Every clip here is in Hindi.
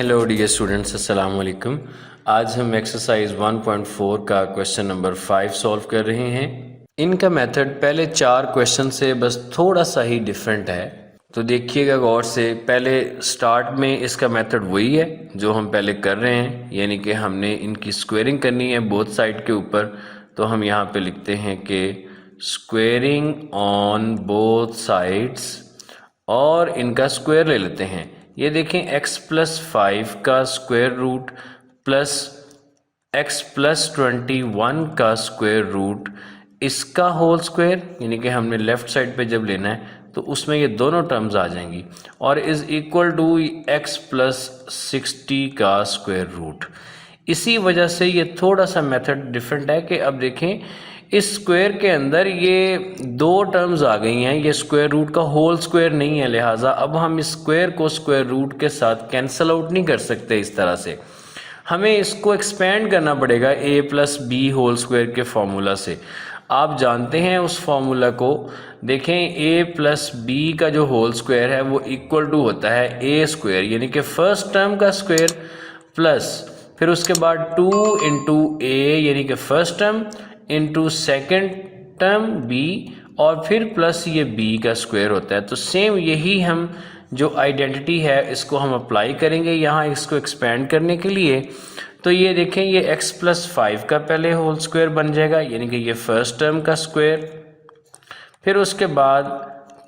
हेलो डियर स्टूडेंट्स, अस्सलाम वालेकुम। आज हम एक्सरसाइज 1.4 का क्वेश्चन नंबर 5 सॉल्व कर रहे हैं। इनका मेथड पहले 4 क्वेश्चन से बस थोड़ा सा ही डिफरेंट है, तो देखिएगा गौर से। पहले स्टार्ट में इसका मेथड वही है जो हम पहले कर रहे हैं, यानी कि हमने इनकी स्क्वेयरिंग करनी है बोथ साइड के ऊपर। तो हम यहाँ पे लिखते हैं कि स्क्वेयरिंग ऑन बोथ साइड्स और इनका स्क्वायर ले लेते हैं। ये देखें x+5 का स्क्वायर रूट प्लस x+21 का स्क्वायर रूट, इसका होल स्क्वायर, यानी कि हमने लेफ्ट साइड पे जब लेना है तो उसमें ये दोनों टर्म्स आ जाएंगी, और इज़ इक्वल टू x+60 का स्क्वायर रूट। इसी वजह से ये थोड़ा सा मेथड डिफरेंट है कि अब देखें इस स्क्वायर के अंदर ये दो टर्म्स आ गई हैं, ये स्क्वायर रूट का होल स्क्वायर नहीं है, लिहाजा अब हम इस स्क्वायर को स्क्वायर रूट के साथ कैंसिल आउट नहीं कर सकते। इस तरह से हमें इसको एक्सपेंड करना पड़ेगा a+b होल स्क्वायर के फॉर्मूला से। आप जानते हैं उस फॉर्मूला को, देखें a+b का जो होल स्क्वायर है वो इक्वल टू होता है a स्क्वायर, यानी कि फर्स्ट टर्म का स्क्वायर प्लस फिर उसके बाद 2 इंटू a यानी कि first term into second term b, और फिर प्लस ये b का स्क्वायर होता है। तो सेम यही हम जो आइडेंटिटी है इसको हम अप्लाई करेंगे यहाँ इसको एक्सपेंड करने के लिए। तो ये देखें ये x+5 का पहले होल स्क्वायर बन जाएगा, यानी कि ये फर्स्ट टर्म का स्क्वायर, फिर उसके बाद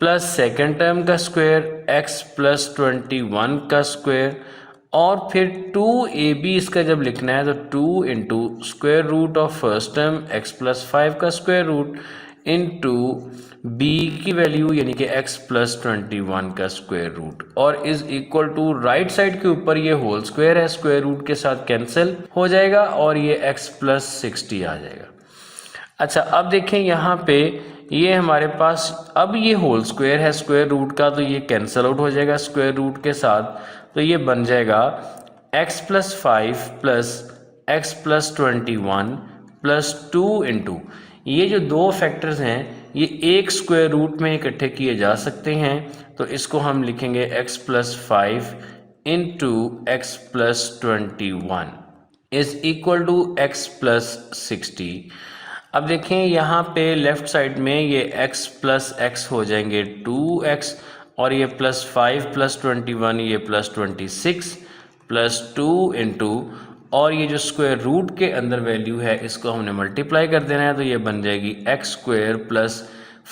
प्लस सेकेंड टर्म का स्क्वायर x+21 का स्क्वायर, और फिर 2ab इसका जब लिखना है तो 2 into square root of first term x+5 का स्क्वायर रूट इंटू b की वैल्यू यानी कि x+21 का स्क्वायर रूट, और is equal to right side के ऊपर ये होल स्क्वायर है, स्क्वायर रूट के साथ कैंसिल हो जाएगा और ये x+60 आ जाएगा। अच्छा, अब देखें यहाँ पे ये हमारे पास अब ये होल स्क्वायर है स्क्वायर रूट का, तो ये कैंसिल आउट हो जाएगा स्क्वायर रूट के साथ। तो ये बन जाएगा x+5 plus x+21 plus 2 into, ये जो दो फैक्टर्स हैं ये एक स्क्वायर रूट में इकट्ठे किए जा सकते हैं, तो इसको हम लिखेंगे x+5 into x+21 is equal to x+60। अब देखें यहाँ पे लेफ्ट साइड में ये x प्लस x हो जाएंगे 2x, और ये +5 + 21 ये +26 प्लस 2 इंटू, और ये जो स्क्वायर रूट के अंदर वैल्यू है इसको हमने मल्टीप्लाई कर देना है, तो ये बन जाएगी x² plus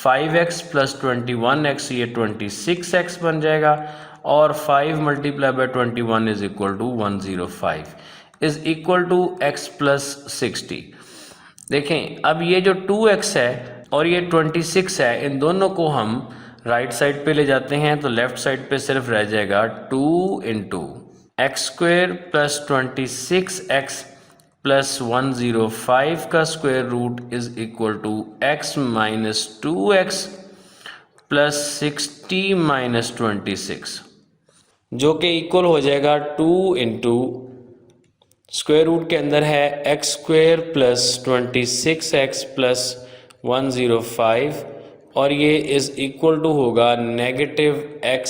5x plus 21x, ये 26x बन जाएगा, और 5 multiply by 21 is equal to 105 is equal to x+60। देखें अब ये जो 2x है और ये 26 है, इन दोनों को हम राइट साइड पे ले जाते हैं, तो लेफ्ट साइड पे सिर्फ रह जाएगा 2 into x² plus 26x plus 105 का square root is equal to x minus 2x plus 60 minus 26, जो कि इक्वल हो जाएगा 2 इंटू स्क्वायर रूट के अंदर है x² प्लस 26x प्लस 105, और ये इज इक्वल टू होगा -x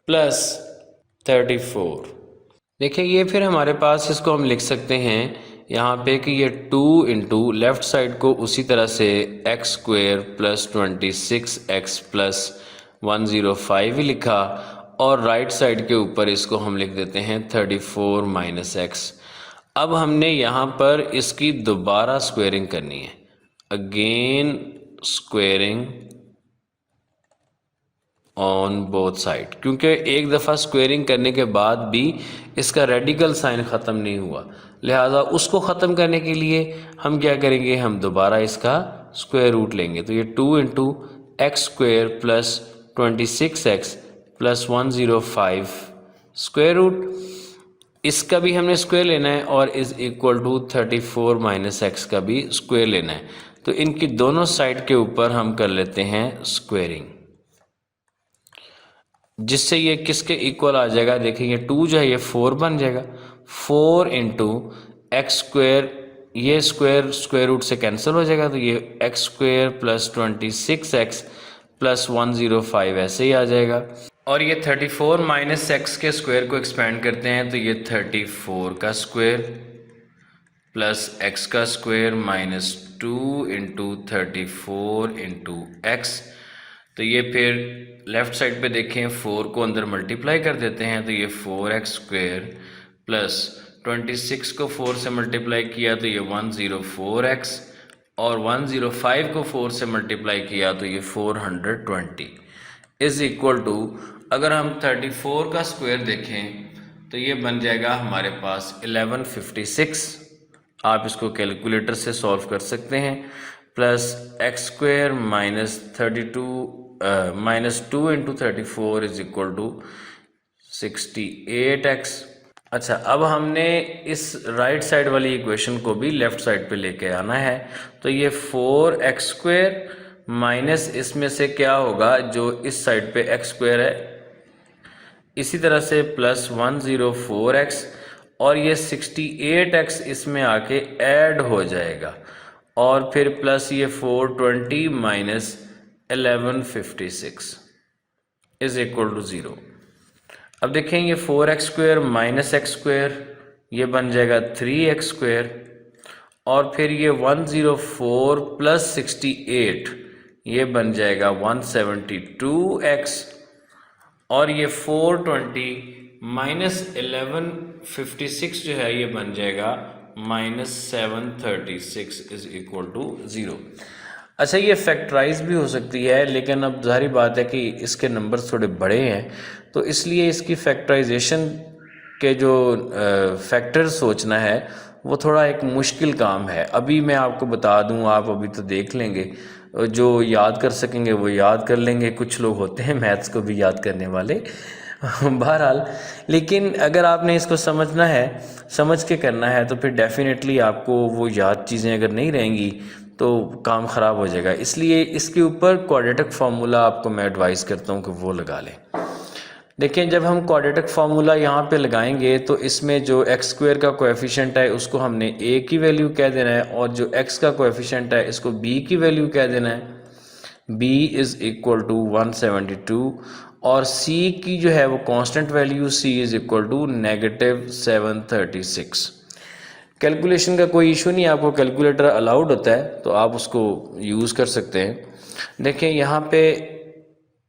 प्लस 34। देखिए ये फिर हमारे पास इसको हम लिख सकते हैं यहाँ पे कि ये 2 इंटू लेफ्ट साइड को उसी तरह से x² प्लस 26x प्लस 105 ही लिखा, और राइट साइड के ऊपर इसको हम लिख देते हैं 34 माइनस x। अब हमने यहाँ पर इसकी दोबारा स्क्वेयरिंग करनी है, again squaring on both side, क्योंकि एक दफ़ा स्क्वेयरिंग करने के बाद भी इसका रेडिकल साइन ख़त्म नहीं हुआ, लिहाजा उसको ख़त्म करने के लिए हम क्या करेंगे, हम दोबारा इसका स्क्वायर रूट लेंगे। तो ये 2 into x² plus 26x plus 105 square root, इसका भी हमने स्क्वायर लेना है, और is equal to 34 minus x का भी स्क्वायर लेना है। तो इनकी दोनों साइड के ऊपर हम कर लेते हैं स्क्वेयरिंग, जिससे ये किसके इक्वल आ जाएगा। देखिए ये 2 जो है ये 4 बन जाएगा, 4 इंटू x², ये स्क्वायर रूट से कैंसिल हो जाएगा, तो ये x² प्लस 26x प्लस 105 ऐसे ही आ जाएगा। और ये 34 माइनस एक्स के स्क्वायर को एक्सपेंड करते हैं तो ये 34 का स्क्वायर प्लस एक्स का square minus 2 into 34 into x. तो ये फिर लेफ़्ट साइड पे देखें 4 को अंदर मल्टीप्लाई कर देते हैं तो ये 4x स्क्वायर प्लस 26 को 4 से मल्टीप्लाई किया तो ये 104x और 105 को 4 से मल्टीप्लाई किया तो ये 420 इज़ इक्वल टू, अगर हम 34 का स्क्वायर देखें तो ये बन जाएगा हमारे पास 1156। आप इसको कैलकुलेटर से सॉल्व कर सकते हैं। Plus x square minus 2 into 34 is equal to 68x। अच्छा, अब हमने इस राइट साइड वाली इक्वेशन को भी लेफ़्ट साइड पे लेके आना है। तो ये 4x स्क्वायर माइनस इसमें से क्या होगा, जो इस साइड पे x स्क्वायर है, इसी तरह से प्लस 104x और ये 68x इसमें आके ऐड हो जाएगा और फिर प्लस ये 420 माइनस 1156 इज इक्वल टू 0। अब देखें ये 4x square minus x square ये बन जाएगा 3x स्क्वायर और फिर ये 104 प्लस 68 ये बन जाएगा 172x और ये 420 माइनस 1156 जो है ये बन जाएगा माइनस 736 इज इक्वल टू 0। अच्छा, ये फैक्टराइज भी हो सकती है, लेकिन अब जाहिर बात है कि इसके नंबर थोड़े बड़े हैं तो इसलिए इसकी फैक्टराइजेशन के जो फैक्टर सोचना है वो थोड़ा एक मुश्किल काम है। अभी मैं आपको बता दूं, आप अभी तो देख लेंगे, जो याद कर सकेंगे वो याद कर लेंगे, कुछ लोग होते हैं मैथ्स को भी याद करने वाले बहरहाल। लेकिन अगर आपने इसको समझना है, समझ के करना है, तो फिर डेफिनेटली आपको वो याद चीज़ें अगर नहीं रहेंगी तो काम ख़राब हो जाएगा। इसलिए इसके ऊपर क्वाड्रेटिक फार्मूला आपको मैं एडवाइस करता हूँ कि वो लगा लें। देखिए, जब हम क्वाड्रेटिक फार्मूला यहाँ पे लगाएंगे तो इसमें जो एक्स स्क्वायर का कोएफिशिएंट है उसको हमने a की वैल्यू कह देना है और जो x का कोएफिशिएंट है इसको b की वैल्यू कह देना है। b इज़ इक्वल टू 172 और c की जो है वो constant value c is equal to negative 736। Calculation का कोई इशू नहीं, आपको कैलकुलेटर अलाउड होता है तो आप उसको यूज़ कर सकते हैं। देखें यहाँ पे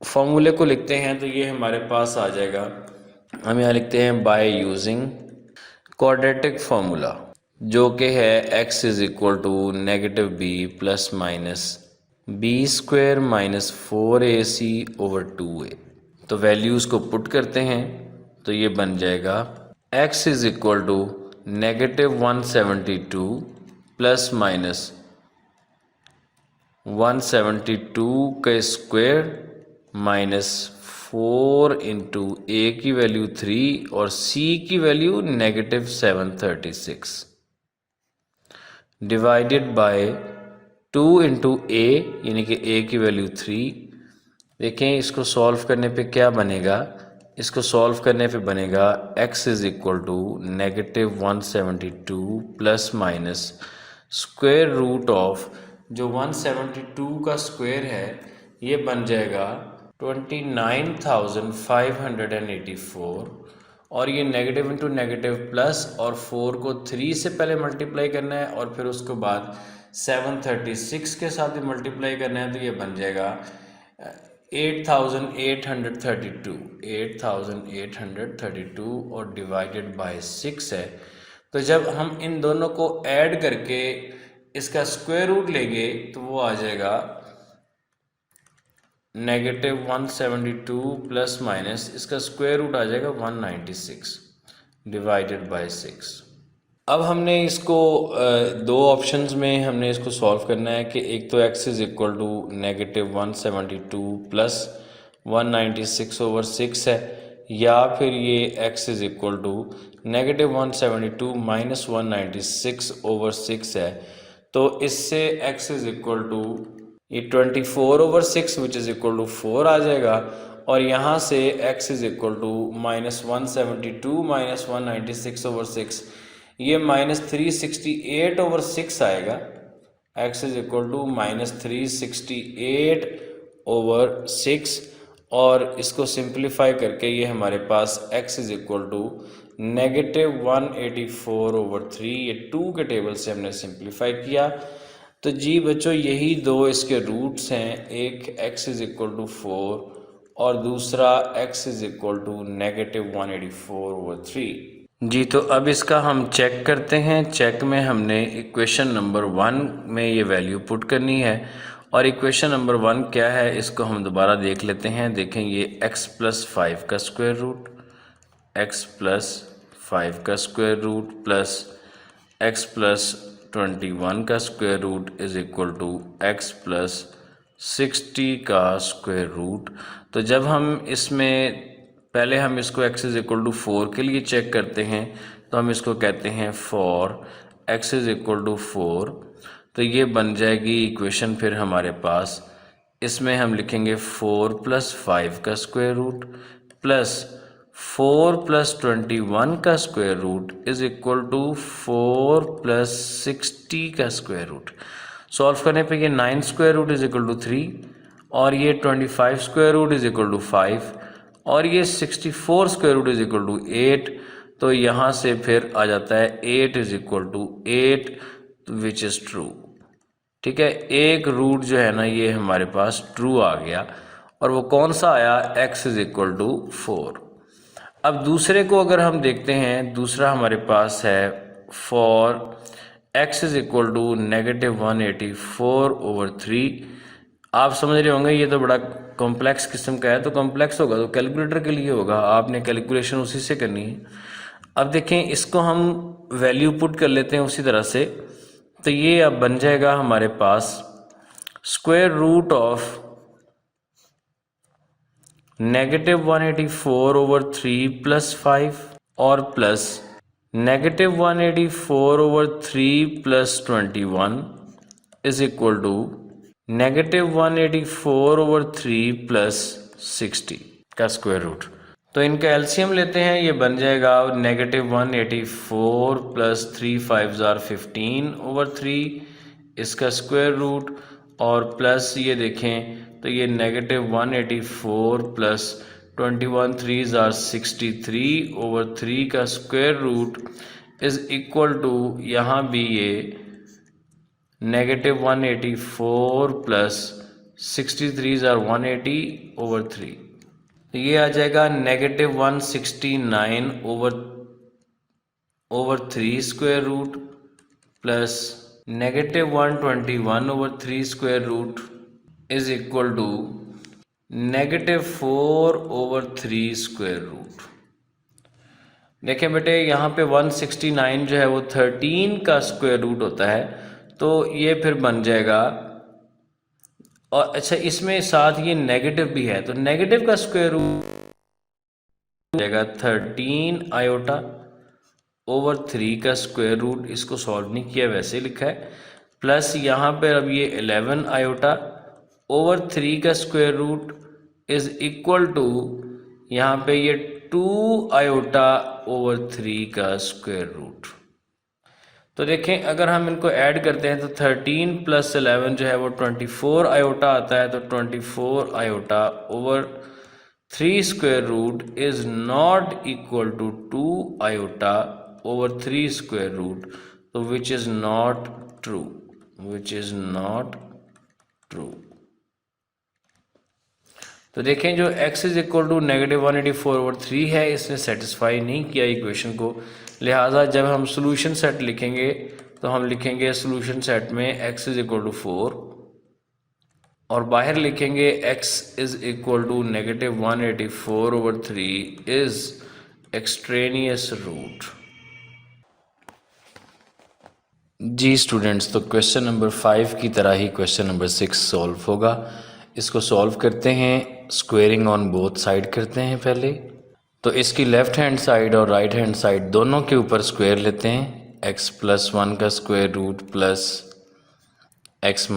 फॉर्मूले को लिखते हैं तो ये हमारे पास आ जाएगा, हम यहाँ लिखते हैं बाय यूजिंग क्वाड्रेटिक फार्मूला, जो कि है x is equal to negative b plus minus b square minus 4ac over 2a। तो वैल्यूज़ को पुट करते हैं तो ये बन जाएगा x is equal to negative 172 plus minus 172 का स्क्वायर माइनस 4 इंटू ए की वैल्यू 3 और सी की value negative 736 divided by 2 into A, यानी कि ए की वैल्यू 3। देखें इसको सॉल्व करने पे क्या बनेगा, इसको सॉल्व करने पे बनेगा x is equal to negative 172 plus minus square root of, जो 172 का स्क्वायर है ये बन जाएगा 29,584 और ये नेगेटिव इंटू नेगेटिव प्लस और 4 को 3 से पहले मल्टीप्लाई करना है और फिर उसके बाद 736 के साथ भी मल्टीप्लाई करना है तो ये बन जाएगा 8,832 और डिवाइडेड बाय 6 है। तो जब हम इन दोनों को ऐड करके इसका स्क्वायर रूट लेंगे तो वो आ जाएगा नेगेटिव 172 प्लस माइनस इसका स्क्वायर रूट आ जाएगा 196 डिवाइडेड बाय 6। अब हमने इसको दो ऑप्शंस में हमने इसको सॉल्व करना है कि एक तो x is equal to negative 172 plus 196 over 6 है, या फिर ये x is equal to negative 172 minus 196 over 6 है। तो इससे x इज़ इक्वल टू ये 24 over 6 which is equal to 4 आ जाएगा और यहाँ से x is equal to minus 172 minus 196 over 6 ये माइनस 368 ओवर 6 आएगा। x is equal to minus 368 over 6 और इसको सिंप्लीफाई करके ये हमारे पास x इज़ इक्वल टू -184/3, ये 2 के टेबल से हमने सिंप्लीफाई किया। तो जी बच्चों यही दो इसके रूट्स हैं, एक x इज़ इक्वल टू 4 और दूसरा x इज़ इक्वल टू -184/3। जी तो अब इसका हम चेक करते हैं। चेक में हमने इक्वेशन नंबर 1 में ये वैल्यू पुट करनी है और इक्वेशन नंबर 1 क्या है इसको हम दोबारा देख लेते हैं। देखें ये x + 5 का स्क्वायर रूट, x + 5 का स्क्वायर रूट प्लस x + 21 का square root is equal to x + 60 का स्क्वायर रूट। तो जब हम इसमें पहले हम इसको x इज़ इक्वल टू 4 के लिए चेक करते हैं तो हम इसको कहते हैं for x is equal to 4। तो ये बन जाएगी इक्वेशन फिर हमारे पास, इसमें हम लिखेंगे 4 + 5 का स्क्वायर रूट प्लस 4 + 21 का square root is equal to 4 + 60 का स्क्वायर रूट। सॉल्व करने पे ये 9 square root is equal to 3 और ये 25 square root is equal to 5 और ये 64 square root is equal to 8। तो यहाँ से फिर आ जाता है 8 is equal to 8 which is true. ठीक है, एक रूट जो है ना ये हमारे पास ट्रू आ गया और वो कौन सा आया, x इज़ इक्वल टू 4। अब दूसरे को अगर हम देखते हैं, दूसरा हमारे पास है for x is equal to -184/3। आप समझ रहे होंगे ये तो बड़ा कॉम्प्लेक्स किस्म का है, तो कॉम्प्लेक्स होगा तो कैलकुलेटर के लिए होगा, आपने कैलकुलेशन उसी से करनी है। अब देखें इसको हम वैल्यू पुट कर लेते हैं उसी तरह से। तो ये अब बन जाएगा हमारे पास स्क्वायर रूट ऑफ -184/3 + 5 और प्लस -184/3 + 21 इज इक्वल टू -184/3 + 60 का स्क्वायर रूट। तो इनका एलसीएम लेते हैं, ये बन जाएगा -184 + 3 5 15/3 इसका स्क्वायर रूट और प्लस ये देखें तो ये -184 + 21 3 63/3 का square root is equal to यहाँ भी ये -184 + 63 180/3। तो ये आ जाएगा -169/3 square root plus -121/3 square root is equal to -4/3 square root. देखें बेटे यहाँ पे 169 जो है वो 13 का स्क्वायर रूट होता है, तो ये फिर बन जाएगा। और अच्छा इसमें साथ ये नेगेटिव भी है, तो नेगेटिव का स्क्वायर रूट जाएगा 13/3 का स्क्वायर रूट। इसको सॉल्व नहीं किया, वैसे लिखा है, प्लस यहाँ पर अब ये 11/3 का square root is equal to यहाँ पे ये 2/3 का स्क्वायर रूट। तो देखें अगर हम इनको ऐड करते हैं तो 13 + 11 जो है वो 24 आयोटा आता है, तो 24/3 square root is not equal to 2/3 square root, तो which is not true, which is not true. तो देखें जो x इज इक्वल टू -184/3 है, इसने सेटिस्फाई नहीं किया इक्वेशन को, लिहाजा जब हम सोल्यूशन सेट लिखेंगे तो हम लिखेंगे सोल्यूशन सेट में x इज इक्वल टू 4 और बाहर लिखेंगे x is equal to -184/3 is extraneous root. जी स्टूडेंट्स, तो क्वेश्चन नंबर 5 की तरह ही क्वेश्चन नंबर 6 सॉल्व होगा। इसको सॉल्व करते हैं, स्क्वेयरिंग ऑन बोथ साइड करते हैं पहले। तो इसकी लेफ़्ट हैंड साइड और राइट हैंड साइड दोनों के ऊपर स्क्वायर लेते हैं। x + 1 का स्क्वायर रूट प्लस x -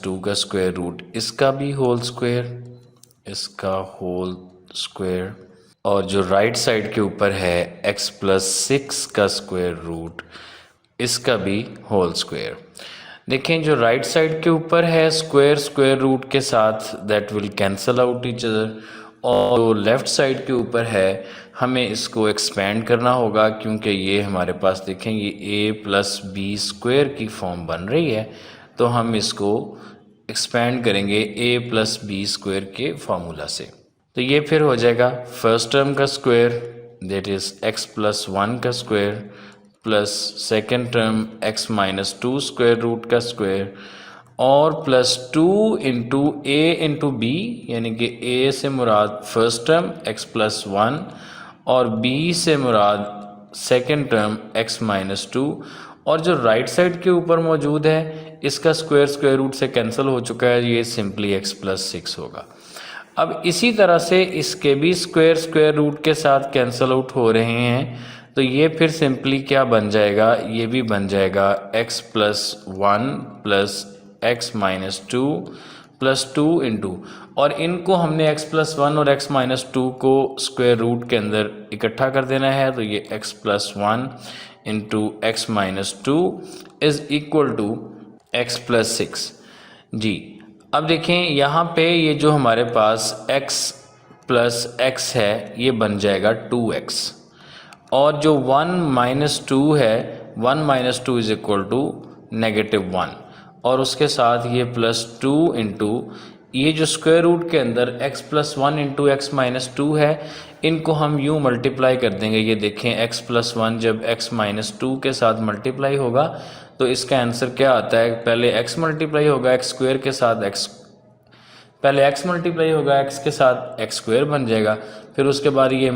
2 का स्क्वायर रूट, इसका भी होल स्क्वायर, इसका होल स्क्वायर, और जो राइट साइड के ऊपर है x + 6 का स्क्वायर रूट, इसका भी होल स्क्वायर। देखें जो राइट साइड के ऊपर है स्क्वायर स्क्वायर रूट के साथ that will cancel out each other, और जो लेफ़्ट साइड के ऊपर है हमें इसको एक्सपेंड करना होगा, क्योंकि ये हमारे पास देखें ये a प्लस बी स्क्वायर की फॉर्म बन रही है, तो हम इसको एक्सपेंड करेंगे a प्लस बी स्क्वायर के फार्मूला से। तो ये फिर हो जाएगा फर्स्ट टर्म का square that is x plus 1 का square plus second term x minus 2 square root का स्क्वायर और plus 2 into a into b, यानी कि a से मुराद फर्स्ट टर्म x प्लस 1 और b से मुराद सेकेंड टर्म x माइनस 2, और जो राइट साइड के ऊपर मौजूद है इसका स्क्वायर स्क्वायर रूट से कैंसिल हो चुका है, ये सिंपली x प्लस 6 होगा। अब इसी तरह से इसके भी स्क्वायर स्क्वायर रूट के साथ कैंसिल आउट हो रहे हैं, तो ये फिर सिंपली क्या बन जाएगा, ये भी बन जाएगा x plus 1 plus x minus 2 plus 2 into, और इनको हमने x प्लस 1 और x माइनस 2 को स्क्वायर रूट के अंदर इकट्ठा कर देना है, तो ये x plus 1 into x minus 2 is equal to x plus 6 जी। अब देखें यहाँ पे ये जो हमारे पास x प्लस x है ये बन जाएगा 2x, और जो 1 माइनस 2 है 1 माइनस 2 इज इक्वल टू -1, और उसके साथ ये प्लस 2 इंटू ये जो स्क्वायर रूट के अंदर x plus 1 into x minus 2 है, इनको हम यूँ मल्टीप्लाई कर देंगे। ये देखें x प्लस 1 जब x माइनस 2 के साथ मल्टीप्लाई होगा तो इसका आंसर क्या आता है, पहले x मल्टीप्लाई होगा x स्क्वायर के साथ पहले x मल्टीप्लाई होगा x के साथ x स्क्वायर बन जाएगा, फिर उसके बाद ये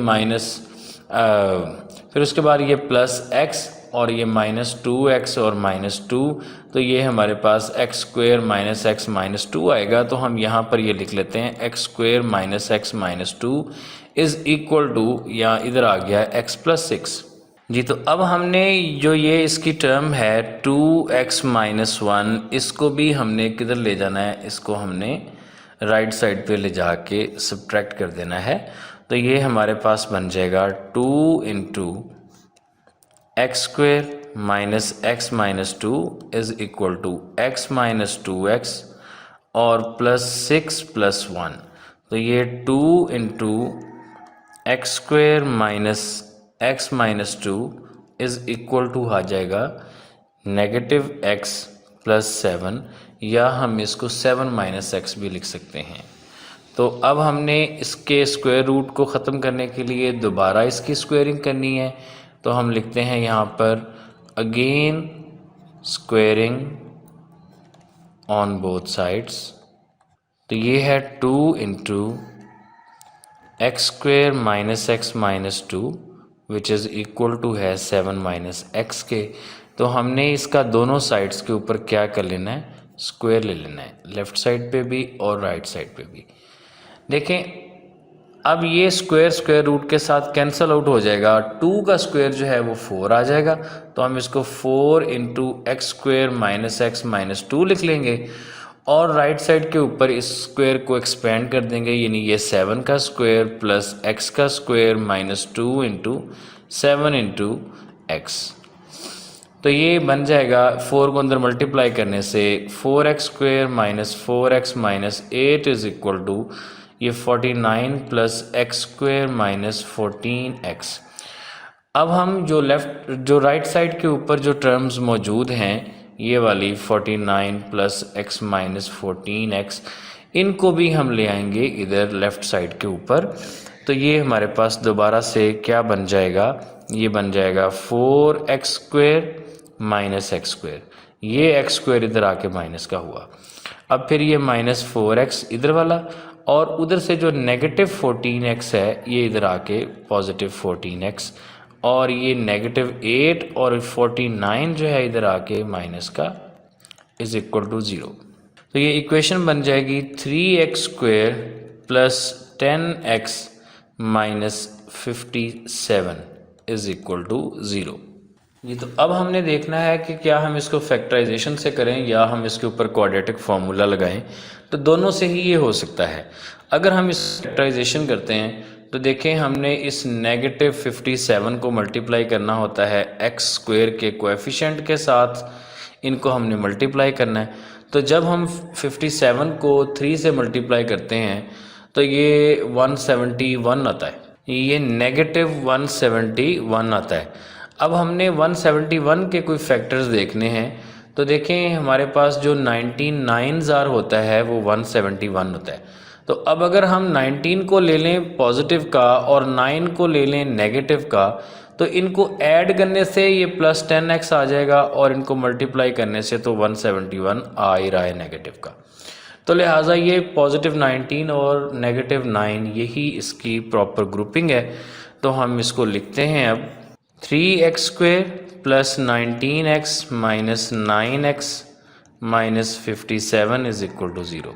फिर उसके बाद ये प्लस x और ये माइनस 2x और माइनस 2, तो ये हमारे पास x square minus x minus 2 आएगा। तो हम यहाँ पर ये लिख लेते हैं x square minus x minus 2 is equal to, या इधर आ गया x प्लस 6 जी। तो अब हमने जो ये इसकी टर्म है 2x माइनस 1, इसको भी हमने किधर ले जाना है, इसको हमने राइट साइड पे ले जाके सब्ट्रैक्ट कर देना है। तो ये हमारे पास बन जाएगा 2 into x square minus x minus 2 is equal to x minus 2x और प्लस 6 प्लस 1, तो ये 2 into x square minus x minus 2 is equal to आ जाएगा -x प्लस 7, या हम इसको 7 माइनस x भी लिख सकते हैं। तो अब हमने इसके स्क्वायर रूट को ख़त्म करने के लिए दोबारा इसकी स्क्वायरिंग करनी है, तो हम लिखते हैं यहाँ पर again squaring on both sides. तो ये है 2 into x square minus x minus 2 which is equal to है 7 माइनस एक्स के। तो हमने इसका दोनों साइड्स के ऊपर क्या कर लेना है, स्क्वायर ले लेना है, लेफ़्ट साइड पे भी और राइट साइड पे भी। देखें अब ये स्क्वायर स्क्वायर रूट के साथ कैंसिल आउट हो जाएगा, 2 का स्क्वायर जो है वो 4 आ जाएगा, तो हम इसको 4 into x square minus x minus 2 लिख लेंगे, और राइट साइड के ऊपर इस स्क्वायर को एक्सपेंड कर देंगे, यानी ये 7 का स्क्वायर प्लस एक्स का square minus 2 into 7 into x. तो ये बन जाएगा 4 को अंदर मल्टीप्लाई करने से 4x square minus 4x minus 8 is equal to ये 49 plus x square minus 14x। अब हम जो राइट साइड के ऊपर जो टर्म्स मौजूद हैं ये वाली 49 प्लस x माइनस 14x, इनको भी हम ले आएंगे इधर लेफ़्ट साइड के ऊपर। तो ये हमारे पास दोबारा से क्या बन जाएगा, ये बन जाएगा 4x square minus x square, ये एक्स स्क्वायर इधर आके माइनस का हुआ। अब फिर ये माइनस 4x इधर वाला, और उधर से जो नेगेटिव 14x है ये इधर आके पॉजिटिव 14x, और ये -8 और 49 जो है इधर आके माइनस का इज़ इक्वल टू 0। तो ये इक्वेशन बन जाएगी 3x square plus 10x minus 57 is equal to 0 जी। तो अब हमने देखना है कि क्या हम इसको फैक्टराइजेशन से करें या हम इसके ऊपर क्वाड्रेटिक फार्मूला लगाएं। तो दोनों से ही ये हो सकता है। अगर हम इस फैक्टराइजेशन करते हैं तो देखें हमने इस -57 को मल्टीप्लाई करना होता है एक्स स्क्वायर के कोएफिशिएंट के साथ, इनको हमने मल्टीप्लाई करना है। तो जब हम 57 को 3 से मल्टीप्लाई करते हैं तो ये 171 आता है, ये नेगेटिव 171 आता है। अब हमने 171 के कोई फैक्टर्स देखने हैं, तो देखें हमारे पास जो 99 होता है वो 171 होता है। तो अब अगर हम 19 को ले लें पॉजिटिव का और 9 को ले लें नेगेटिव का, तो इनको ऐड करने से ये प्लस 10x आ जाएगा और इनको मल्टीप्लाई करने से तो 171 आ ही रहा है नेगेटिव का। तो लिहाजा ये पॉजिटिव 19 और नेगेटिव 9 यही इसकी प्रॉपर ग्रुपिंग है। तो हम इसको लिखते हैं अब 3x² plus 19x minus 9x minus 57 is equal to 0।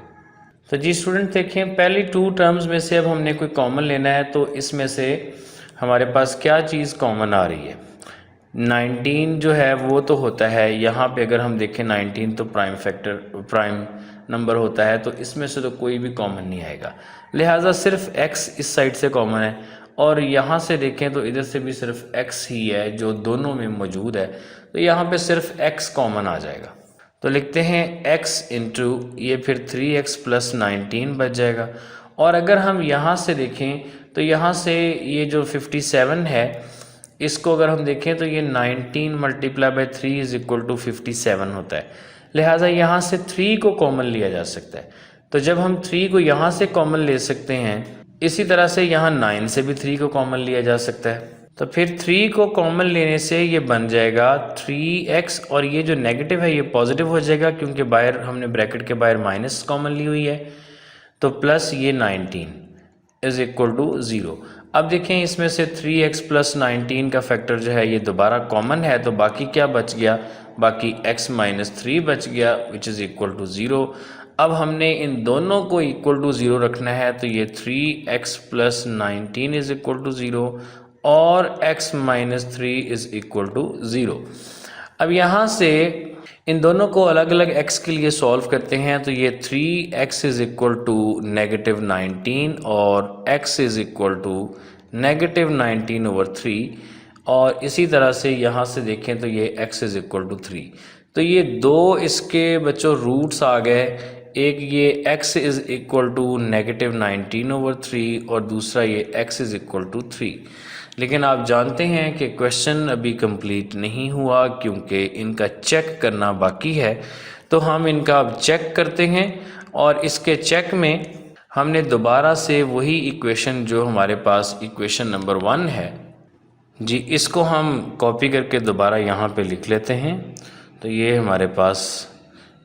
तो जी स्टूडेंट देखें, पहली टू टर्म्स में से अब हमने कोई कॉमन लेना है, तो इसमें से हमारे पास क्या चीज़ कॉमन आ रही है। 19 जो है वो तो होता है, यहाँ पे अगर हम देखें 19 तो प्राइम नंबर होता है, तो इसमें से तो कोई भी कॉमन नहीं आएगा, लिहाजा सिर्फ x इस साइड से कॉमन है, और यहाँ से देखें तो इधर से भी सिर्फ x ही है जो दोनों में मौजूद है, तो यहाँ पे सिर्फ x कॉमन आ जाएगा। तो लिखते हैं x इंटू ये फिर 3x प्लस 19 बच जाएगा। और अगर हम यहाँ से देखें तो यहाँ से ये जो 57 है, इसको अगर हम देखें तो ये 19 multiply by 3 is equal to 57 होता है, लिहाजा यहाँ से 3 को कॉमन लिया जा सकता है। तो जब हम 3 को यहाँ से कॉमन ले सकते हैं, इसी तरह से यहाँ 9 से भी 3 को कॉमन लिया जा सकता है। तो फिर 3 को कॉमन लेने से ये बन जाएगा 3x, और ये जो नेगेटिव है ये पॉजिटिव हो जाएगा क्योंकि बाहर हमने ब्रैकेट के बाहर माइनस कॉमन ली हुई है, तो प्लस ये 19 इज इक्वल टू 0। अब देखें इसमें से 3x प्लस 19 का फैक्टर जो है ये दोबारा कॉमन है, तो बाकी क्या बच गया, बाकी x माइनस 3 बच गया विच इज़ इक्वल टू 0। अब हमने इन दोनों को इक्वल टू 0 रखना है, तो ये 3x plus 19 is equal to 0 और x minus 3 is equal to 0। अब यहाँ से इन दोनों को अलग अलग x के लिए सॉल्व करते हैं, तो ये 3x is equal to negative 19 और x is equal to negative 19 over 3, और इसी तरह से यहाँ से देखें तो ये x इज इक्वल टू 3। तो ये दो इसके बच्चों रूट्स आ गए, एक ये x is equal to negative 19 over 3 और दूसरा ये x इज इक्वल टू 3। लेकिन आप जानते हैं कि क्वेश्चन अभी कंप्लीट नहीं हुआ क्योंकि इनका चेक करना बाकी है, तो हम इनका अब चेक करते हैं, और इसके चेक में हमने दोबारा से वही इक्वेशन जो हमारे पास इक्वेशन नंबर 1 है जी, इसको हम कॉपी करके दोबारा यहाँ पे लिख लेते हैं। तो ये हमारे पास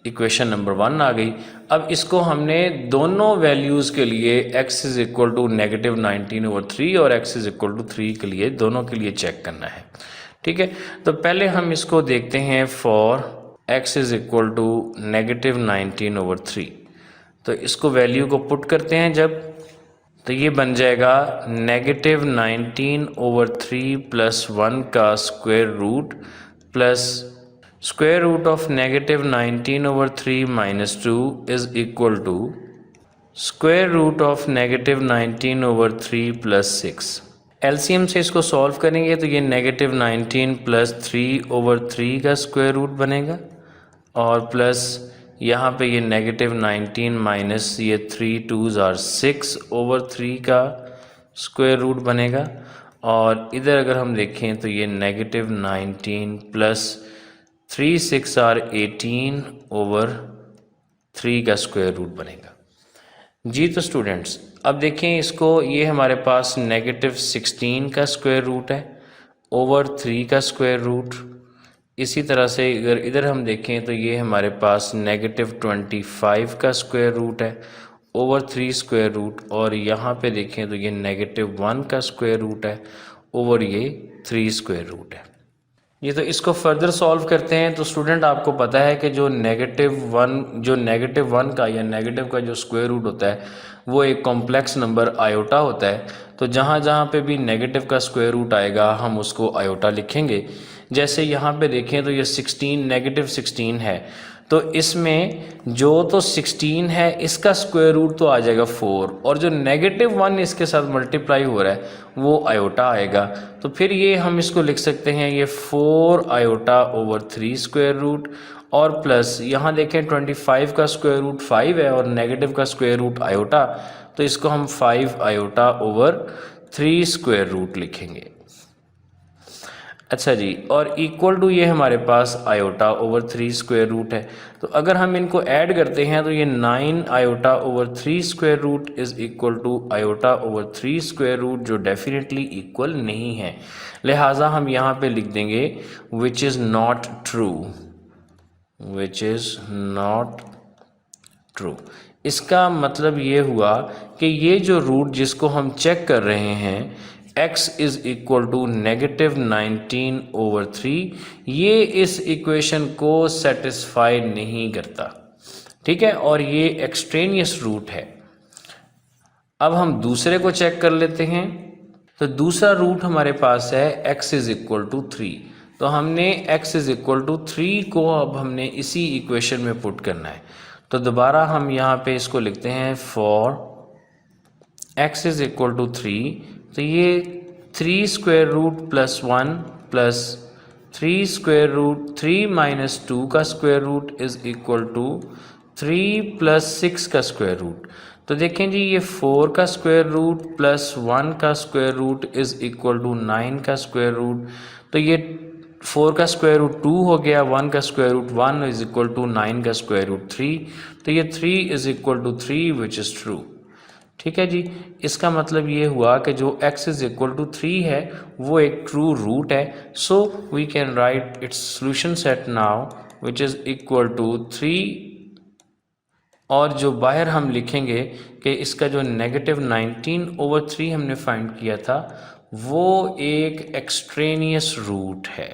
इक्वेशन नंबर 1 आ गई। अब इसको हमने दोनों वैल्यूज़ के लिए x is equal to negative 19 over 3 और x इज इक्वल टू 3 के लिए दोनों के लिए चेक करना है, ठीक है। तो पहले हम इसको देखते हैं for x is equal to negative 19 over 3। तो इसको वैल्यू को पुट करते हैं जब, तो ये बन जाएगा नेगेटिव 19 ओवर 3 प्लस 1 का square root plus square root of negative 19 over 3 minus 2 is equal to square root of negative 19 over 3 plus 6। LCM से इसको सॉल्व करेंगे तो ये नेगेटिव 19 प्लस 3 ओवर 3 का स्क्वायर रूट बनेगा, और प्लस यहाँ पे ये नेगेटिव 19 माइनस ये 3 2s आर 6 ओवर 3 का स्क्वायर रूट बनेगा, और इधर अगर हम देखें तो ये नेगेटिव 19 प्लस 3 6 आर 18 ओवर 3 का स्क्वायर रूट बनेगा जी। तो स्टूडेंट्स अब देखें इसको, ये हमारे पास नेगेटिव 16 का स्क्वायर रूट है ओवर 3 का स्क्वायर रूट। इसी तरह से अगर इधर हम देखें तो ये हमारे पास नेगेटिव 25 का स्क्वायर रूट है ओवर 3 स्क्वायर रूट, और यहाँ पे देखें तो ये नेगेटिव 1 का स्क्वायर रूट है ओवर ये 3 स्क्वायर रूट है। ये तो इसको फर्दर सॉल्व करते हैं, तो स्टूडेंट आपको पता है कि जो नेगेटिव 1 का या नेगेटिव का जो स्क्वायर रूट होता है वो एक कॉम्प्लेक्स नंबर आयोटा होता है। तो जहाँ जहाँ पे भी नेगेटिव का स्क्वायर रूट आएगा हम उसको आयोटा लिखेंगे। जैसे यहाँ पे देखें तो ये 16 नेगेटिव 16 है, तो इसमें जो तो 16 है इसका स्क्वायर रूट तो आ जाएगा 4, और जो नेगेटिव 1 इसके साथ मल्टीप्लाई हो रहा है वो आयोटा आएगा। तो फिर ये हम इसको लिख सकते हैं ये 4 आयोटा ओवर 3 स्क्वायर रूट, और प्लस यहाँ देखें 25 का स्क्वायर रूट 5 है और नेगेटिव का स्क्वायर रूट आयोटा, तो इसको हम 5 आयोटा ओवर 3 स्क्वायर रूट लिखेंगे। अच्छा जी, और इक्वल टू ये हमारे पास आयोटा ओवर 3 स्क्वायर रूट है। तो अगर हम इनको ऐड करते हैं तो ये 9 iota over 3 square root is equal to iota over 3 square root, जो डेफिनेटली इक्वल नहीं है। लिहाजा हम यहाँ पे लिख देंगे which is not true, which is not true. इसका मतलब ये हुआ कि ये जो रूट जिसको हम चेक कर रहे हैं x is equal to -19 over 3, ये इस इक्वेशन को सेटिस्फाई नहीं करता, ठीक है, और ये एक्सट्रेनियस रूट है। अब हम दूसरे को चेक कर लेते हैं। तो दूसरा रूट हमारे पास है x इज़ इक्वल टू 3। तो हमने x इज़ इक्वल टू 3 को अब हमने इसी इक्वेशन में पुट करना है। तो दोबारा हम यहाँ पे इसको लिखते हैं for x is equal to 3। तो ये 3 square root plus 1 plus 3 square root 3 minus 2 का square root is equal to 3 plus 6 का स्क्वायर रूट। तो देखें जी, ये 4 का स्क्वायर रूट प्लस 1 का square root is equal to 9 का स्क्वायर रूट। तो ये 4 का स्क्वायर रूट 2 हो गया, 1 का square root 1 is equal to 9 का स्क्वायर रूट 3। तो ये 3 is equal to 3 which is true. ठीक है जी, इसका मतलब ये हुआ कि जो x इज़ इक्वल टू 3 है वो एक ट्रू रूट है। So we can write its solution set now which is equal to 3, और जो बाहर हम लिखेंगे कि इसका जो -19 ओवर 3 हमने फाइंड किया था वो एक एक्सट्रेनियस रूट है,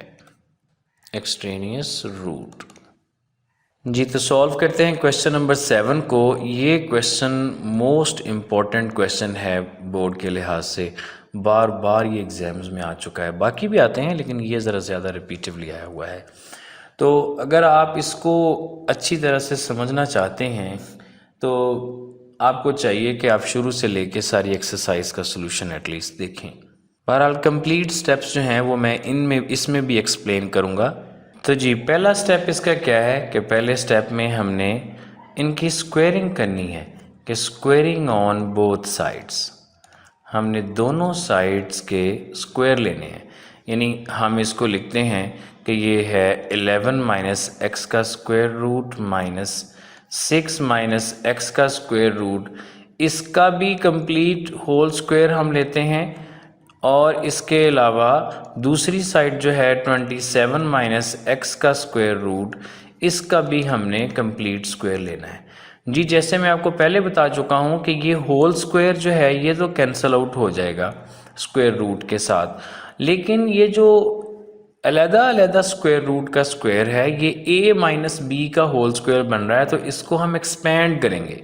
एक्सट्रेनियस रूट। जी, तो सॉल्व करते हैं क्वेश्चन नंबर 7 को। ये क्वेश्चन मोस्ट इम्पॉर्टेंट क्वेश्चन है बोर्ड के लिहाज से, बार बार ये एग्ज़ाम्स में आ चुका है, बाकी भी आते हैं लेकिन ये ज़रा ज़्यादा रिपीटिवली आया हुआ है। तो अगर आप इसको अच्छी तरह से समझना चाहते हैं तो आपको चाहिए कि आप शुरू से लेके सारी एक्सरसाइज का सोल्यूशन एटलीस्ट देखें। बहरहाल कंप्लीट स्टेप्स जो हैं वो मैं इसमें भी एक्सप्लेन करूँगा। तो जी, पहला स्टेप इसका क्या है कि पहले स्टेप में हमने इनकी स्क्वेयरिंग करनी है कि स्क्वेयरिंग ऑन बोथ साइड्स, हमने दोनों साइड्स के स्क्वायर लेने हैं। यानी हम इसको लिखते हैं कि ये है 11 माइनस एक्स का square root minus 6 minus x का स्क्वायर रूट, इसका भी कंप्लीट होल स्क्वायर हम लेते हैं, और इसके अलावा दूसरी साइड जो है 27 माइनस एक्स का स्क्वायर रूट, इसका भी हमने कंप्लीट स्क्वायर लेना है। जी, जैसे मैं आपको पहले बता चुका हूँ कि ये होल स्क्वायर जो है ये तो कैंसल आउट हो जाएगा स्क्वायर रूट के साथ, लेकिन ये जो अलग-अलग स्क्वायर रूट का स्क्वायर है ये a माइनस बी का होल स्क्वायर बन रहा है, तो इसको हम एक्सपेंड करेंगे।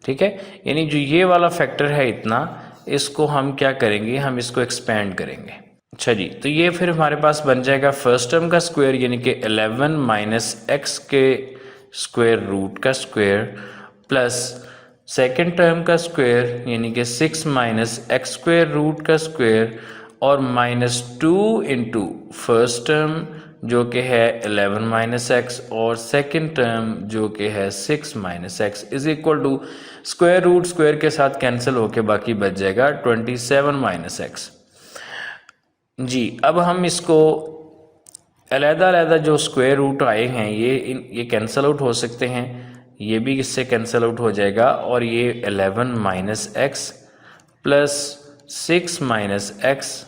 ठीक है, यानी जो ये वाला फैक्टर है इतना, इसको हम क्या करेंगे, हम इसको एक्सपेंड करेंगे। अच्छा जी, तो ये फिर हमारे पास बन जाएगा फर्स्ट टर्म का स्क्वायर यानी कि 11 माइनस एक्स के स्क्वायर रूट का स्क्वायर प्लस सेकेंड टर्म का स्क्वायर यानी कि 6 माइनस एक्स स्क्वायर रूट का स्क्वायर और -2 इंटू फर्स्ट टर्म जो कि है 11 माइनस एक्स और सेकेंड टर्म जो कि है 6 minus x is equal to square root square के साथ कैंसिल होके बाकी बच जाएगा 27 माइनस एक्स। जी, अब हम इसको अलग-अलग जो स्क्वायर रूट आए हैं ये कैंसिल आउट हो सकते हैं, ये भी इससे कैंसिल आउट हो जाएगा, और ये 11 minus x plus 6 minus x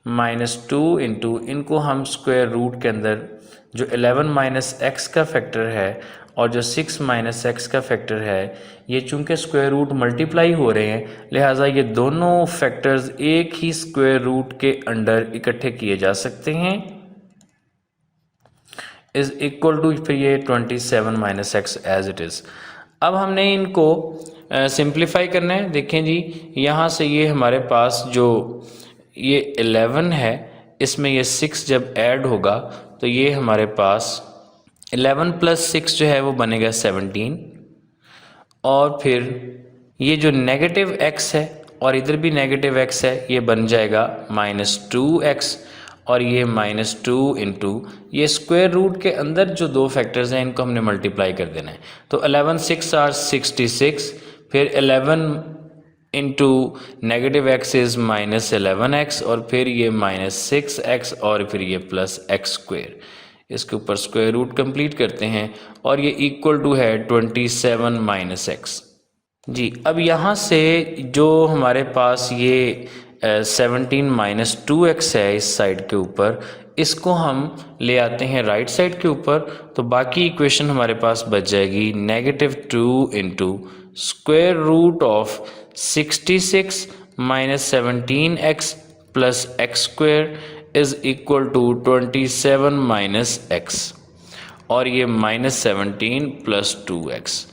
-2 into, इनको हम स्क्वायर रूट के अंदर जो 11 माइनस एक्स का फैक्टर है और जो 6 माइनस एक्स का फैक्टर है ये चूंकि स्क्वायर रूट मल्टीप्लाई हो रहे हैं लिहाजा ये दोनों फैक्टर्स एक ही स्क्वायर रूट के अंडर इकट्ठे किए जा सकते हैं, इज इक्वल टू फिर ये 27 minus x as it is. अब हमने इनको सिंप्लीफाई करना है। देखें जी, यहाँ से ये हमारे पास जो ये 11 है इसमें ये 6 जब ऐड होगा तो ये हमारे पास 11 प्लस 6 जो है वो बनेगा 17, और फिर ये जो नेगेटिव x है और इधर भी नेगेटिव x है ये बन जाएगा -2x, और ये -2 इंटू ये स्क्वायर रूट के अंदर जो दो फैक्टर्स हैं इनको हमने मल्टीप्लाई कर देना है। तो 11 6 आर 66, फिर 11 into negative x is -11x और फिर ये -6x और फिर ये +x²। इसके ऊपर स्क्वायर रूट कंप्लीट करते हैं और ये इक्वल टू है 27 - x। जी, अब यहाँ से जो हमारे पास ये 17 - 2x है इस साइड के ऊपर, इसको हम ले आते हैं राइट साइड के ऊपर, तो बाकी इक्वेशन हमारे पास बच जाएगी -2 into square root of 66 - 17x plus x² is equal to 27 - x और ये -17 प्लस 2x।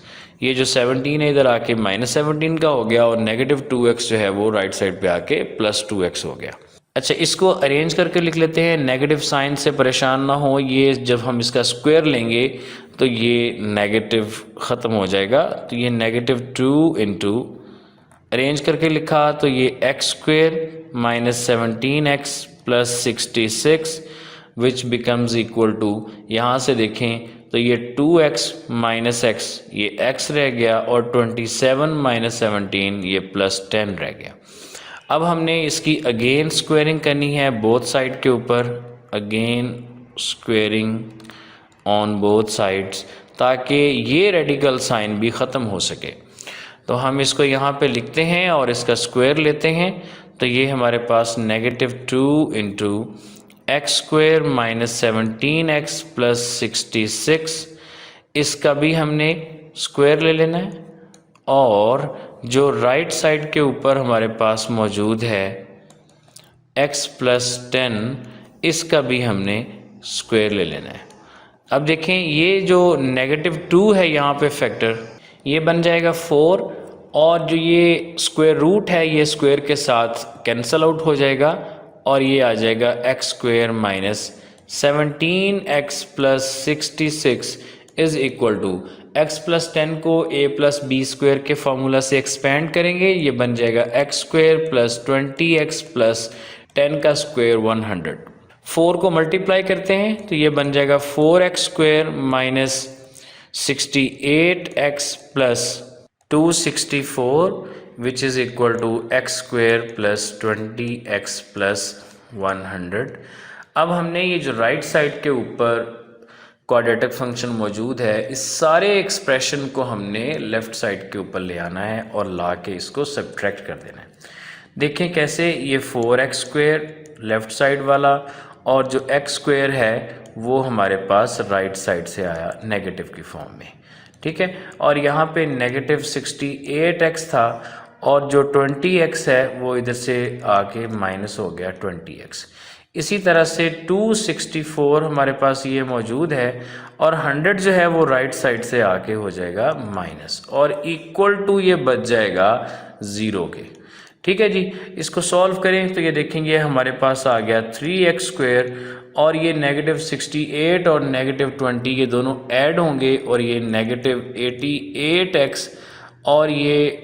ये जो 17 है इधर आके -17 का हो गया और -2x जो है वो राइट साइड पे आके +2x हो गया। अच्छा, इसको अरेंज करके लिख लेते हैं। नेगेटिव साइन से परेशान ना हो, ये जब हम इसका स्क्वायर लेंगे तो ये नेगेटिव ख़त्म हो जाएगा। तो ये -2 इंटू अरेंज करके लिखा तो ये x² -17x plus 66 which becomes equal to, यहाँ से देखें तो ये 2x - x ये x रह गया और 27 - 17 ये +10 रह गया। अब हमने इसकी अगेन स्क्वेयरिंग करनी है बोथ साइड के ऊपर, again squaring on both sides, ताकि ये रेडिकल साइन भी ख़त्म हो सके। तो हम इसको यहाँ पे लिखते हैं और इसका स्क्वायर लेते हैं। तो ये हमारे पास -2 इंटू x² -17x प्लस 66, इसका भी हमने स्क्वायर ले लेना है और जो राइट साइड के ऊपर हमारे पास मौजूद है x + 10, इसका भी हमने स्क्वायर ले लेना है। अब देखें ये जो -2 है यहाँ पे फैक्टर, ये बन जाएगा 4 और जो ये स्क्वायर रूट है ये स्क्वायर के साथ कैंसल आउट हो जाएगा और ये आ जाएगा x² - 17x plus 66 is equal to x + 10 को a + b² के फार्मूला से एक्सपेंड करेंगे, ये बन जाएगा x² + 20x प्लस 10 का स्क्वायर 100। 4 को मल्टीप्लाई करते हैं तो ये बन जाएगा 4x² - 68x plus 264 which is equal to x² + 20x plus 100। अब हमने ये जो राइट साइड के ऊपर क्वाड्रेटिक फंक्शन मौजूद है, इस सारे एक्सप्रेशन को हमने लेफ़्ट साइड के ऊपर ले आना है और ला के इसको सब्ट्रैक्ट कर देना है। देखें कैसे, ये 4x² लेफ़्ट साइड वाला और जो x² है वो हमारे पास राइट साइड से आया नेगेटिव की फॉर्म में, ठीक है। और यहाँ पे -68x था और जो 20x है वो इधर से आके माइनस हो गया 20x। इसी तरह से 264 हमारे पास ये मौजूद है और 100 जो है वो राइट साइड से आके हो जाएगा माइनस और इक्वल टू ये बच जाएगा 0 के, ठीक है जी। इसको सॉल्व करें तो ये देखेंगे हमारे पास आ गया 3x² और ये -68 और -20 ये दोनों ऐड होंगे और ये -88x और ये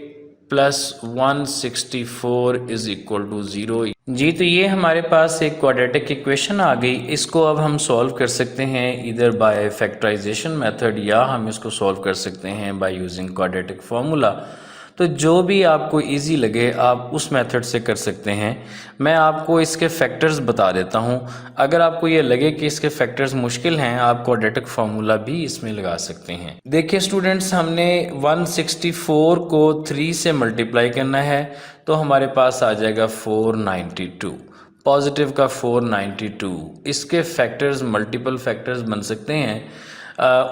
+164 इज़ इक्वल टू 0। जी, तो ये हमारे पास एक क्वाड्रेटिक इक्वेशन आ गई। इसको अब हम सॉल्व कर सकते हैं इधर बाय फैक्टराइजेशन मेथड या हम इसको सॉल्व कर सकते हैं बाय यूजिंग क्वाड्रेटिक फार्मूला। तो जो भी आपको इजी लगे आप उस मेथड से कर सकते हैं। मैं आपको इसके फैक्टर्स बता देता हूं। अगर आपको ये लगे कि इसके फैक्टर्स मुश्किल हैं, आप क्वाड्रेटिक फार्मूला भी इसमें लगा सकते हैं। देखिए स्टूडेंट्स, हमने 164 को 3 से मल्टीप्लाई करना है तो हमारे पास आ जाएगा 492, पॉजिटिव का 492। इसके फैक्टर्स मल्टीपल फैक्टर्स बन सकते हैं।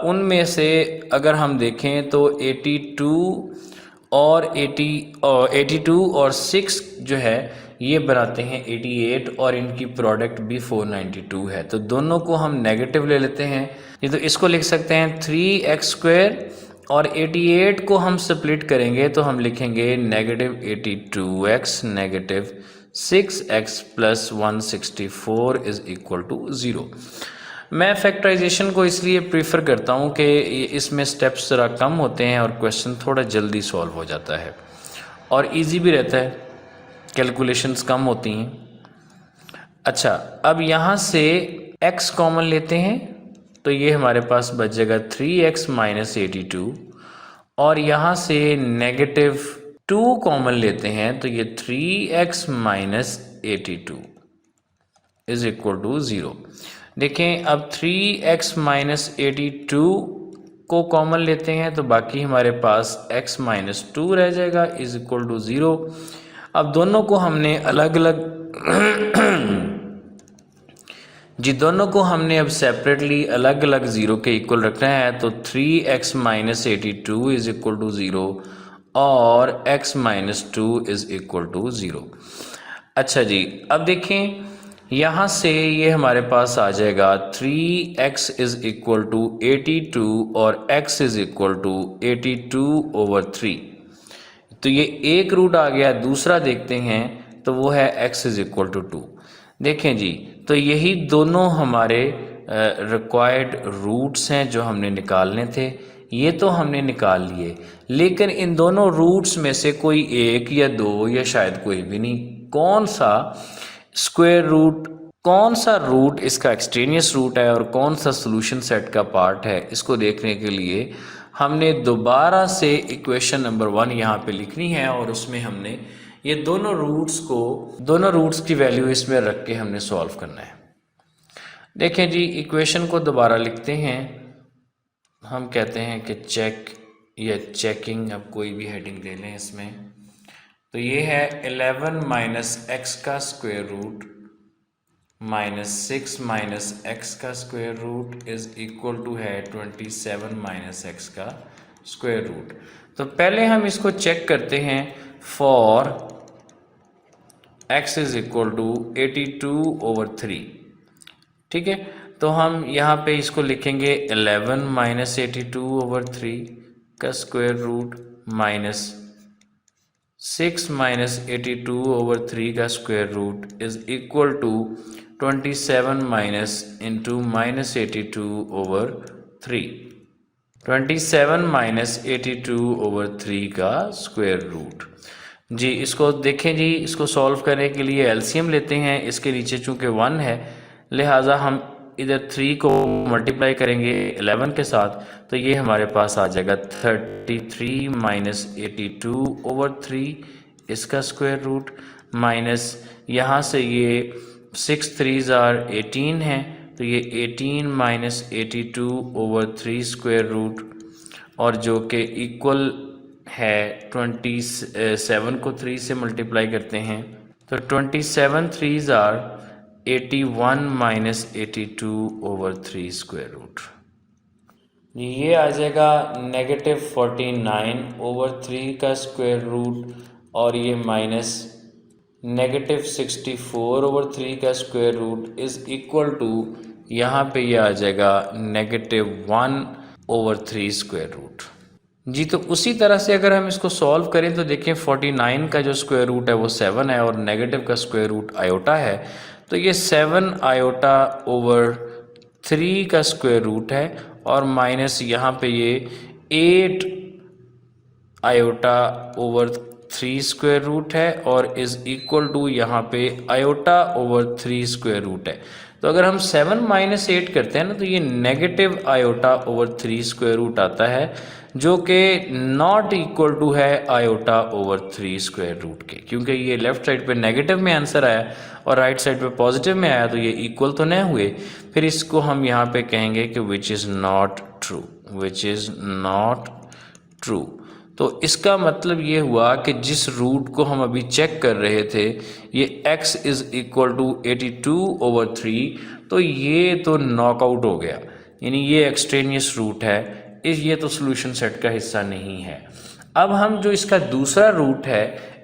उनमें से अगर हम देखें तो 82 और 82 और 6 जो है ये बनाते हैं 88 और इनकी प्रोडक्ट भी 492 है। तो दोनों को हम नेगेटिव ले लेते हैं। ये तो इसको लिख सकते हैं 3x² और 88 को हम स्प्लिट करेंगे तो हम लिखेंगे -82x -6x plus 164 is equal to 0। मैं फैक्टराइजेशन को इसलिए प्रीफर करता हूँ कि इसमें स्टेप्स ज़रा कम होते हैं और क्वेश्चन थोड़ा जल्दी सॉल्व हो जाता है और इजी भी रहता है, कैलकुलेशंस कम होती हैं। अच्छा, अब यहाँ से x कॉमन लेते हैं तो ये हमारे पास बच जाएगा 3x माइनस 82 और यहाँ से नेगेटिव 2 कॉमन लेते हैं तो ये 3x minus 82 is equal to 0। देखें अब 3x माइनस 82 को कॉमन लेते हैं तो बाकी हमारे पास x माइनस 2 रह जाएगा इज इक्वल टू 0। अब दोनों को हमने अलग अलग जी दोनों को हमने अब सेपरेटली अलग अलग ज़ीरो के इक्वल रखना है तो 3x minus 82 is equal to 0 और x minus 2 is equal to 0। अच्छा जी, अब देखें यहाँ से ये हमारे पास आ जाएगा 3x इज इक्वल टू 82 और x इज इक्वल टू 82/3। तो ये एक रूट आ गया। दूसरा देखते हैं तो वो है x इज इक्वल टू 2। देखें जी, तो यही दोनों हमारे रिक्वायर्ड रूट्स हैं जो हमने निकालने थे। ये तो हमने निकाल लिए, लेकिन इन दोनों रूट्स में से कोई एक या दो या शायद कोई भी नहीं, कौन सा स्क्वायर रूट, कौन सा रूट इसका एक्सट्रेनियस रूट है और कौन सा सॉल्यूशन सेट का पार्ट है, इसको देखने के लिए हमने दोबारा से इक्वेशन नंबर 1 यहाँ पे लिखनी है और उसमें हमने ये दोनों रूट्स की वैल्यू इसमें रख के हमने सॉल्व करना है। देखें जी, इक्वेशन को दोबारा लिखते हैं। हम कहते हैं कि चेक या चेकिंग, अब कोई भी हेडिंग ले लें इसमें। तो ये है 11 माइनस एक्स का square root minus 6 minus x का square root is equal to है 27 माइनस एक्स का स्क्वायर रूट। तो पहले हम इसको चेक करते हैं for x is equal to 82/3। ठीक है, तो हम यहाँ पे इसको लिखेंगे 11 माइनस 82/3 का स्क्वायर रूट माइनस 6 माइनस 82/3 का square root is equal to 27 minus into minus 82/3। 27 minus 82/3 का स्क्वायर रूट। जी इसको देखें जी, इसको सॉल्व करने के लिए एलसीएम लेते हैं। इसके नीचे चूंकि 1 है लिहाजा हम इधर 3 को मल्टीप्लाई करेंगे 11 के साथ, तो ये हमारे पास आ जाएगा 33 माइनस 82/3 इसका स्क्वायर रूट माइनस यहाँ से ये 6 3s are 18 है तो ये 18 माइनस 82/3 स्क्वायर रूट और जो कि इक्वल है 27 को 3 से मल्टीप्लाई करते हैं तो 27 3s are 81 minus 82/3 square root. ये आ जाएगा नेगेटिव 49/3 का स्क्वायर रूट और ये माइनस नेगेटिव 64/3 का square root is equal to यहाँ पे ये आ जाएगा नेगेटिव 1/3 स्क्वायर रूट। जी तो उसी तरह से अगर हम इसको सॉल्व करें तो देखें 49 का जो स्क्वायर रूट है वो 7 है और नेगेटिव का स्क्वायर रूट आयोटा है, तो ये 7 आयोटा ओवर 3 का स्क्वायर रूट है और माइनस यहाँ पे ये 8 आयोटा ओवर 3 स्क्वायर रूट है और इज इक्वल टू यहाँ पे आयोटा ओवर 3 स्क्वायर रूट है। तो अगर हम 7 माइनस 8 करते हैं ना तो ये negative iota over 3 square root आता है जो कि नॉट इक्वल टू है आयोटा ओवर 3 स्क्वायर रूट के, क्योंकि ये लेफ्ट साइड पे नेगेटिव में आंसर आया और राइट साइड पे पॉजिटिव में आया तो ये इक्वल तो नहीं हुए। फिर इसको हम यहाँ पे कहेंगे कि विच is not true, which is not true. तो इसका मतलब ये हुआ कि जिस रूट को हम अभी चेक कर रहे थे ये x इज़ इक्वल टू 82/3, तो ये तो नॉकआउट हो गया, यानी ये एक्सट्रेनियस रूट है, ये तो सॉल्यूशन सेट का हिस्सा नहीं है। अब हम जो इसका दूसरा रूट है